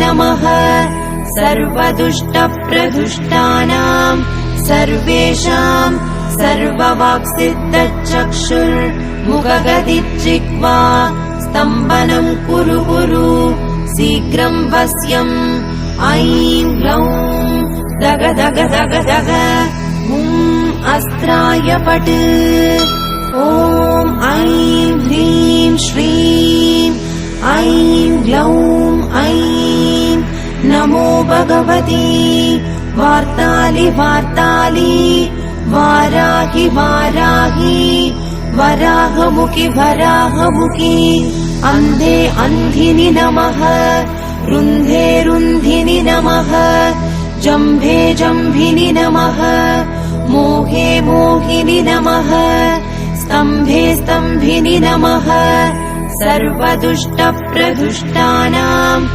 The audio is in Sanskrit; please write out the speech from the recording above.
नमः सर्वदुष्टप्रदुष्टानाम् सर्वेषाम् सर्ववाक्सिद्धचक्षुर्मुखगतिर्जिह्वा स्तम्भनम् कुरु कुरु शीघ्रम् वश्यम् ऐं ग्लौं दग दग दग दग अस्त्राय पट् ॐ ऐं ह्रीं श्रीं ऐं ग्लौं ऐं नमो भगवती वार्तालि वार्तालि वाराहि वाराहि वराहमुखि वराहमुखि अन्धे अन्धिनि नमः रुन्धे रुन्धिनि नमः जम्भे जम्भिनि नमः मोहे मोहिनि नमः स्तम्भे स्तम्भिनि नमः सर्वदुष्टप्रदुष्टानाम्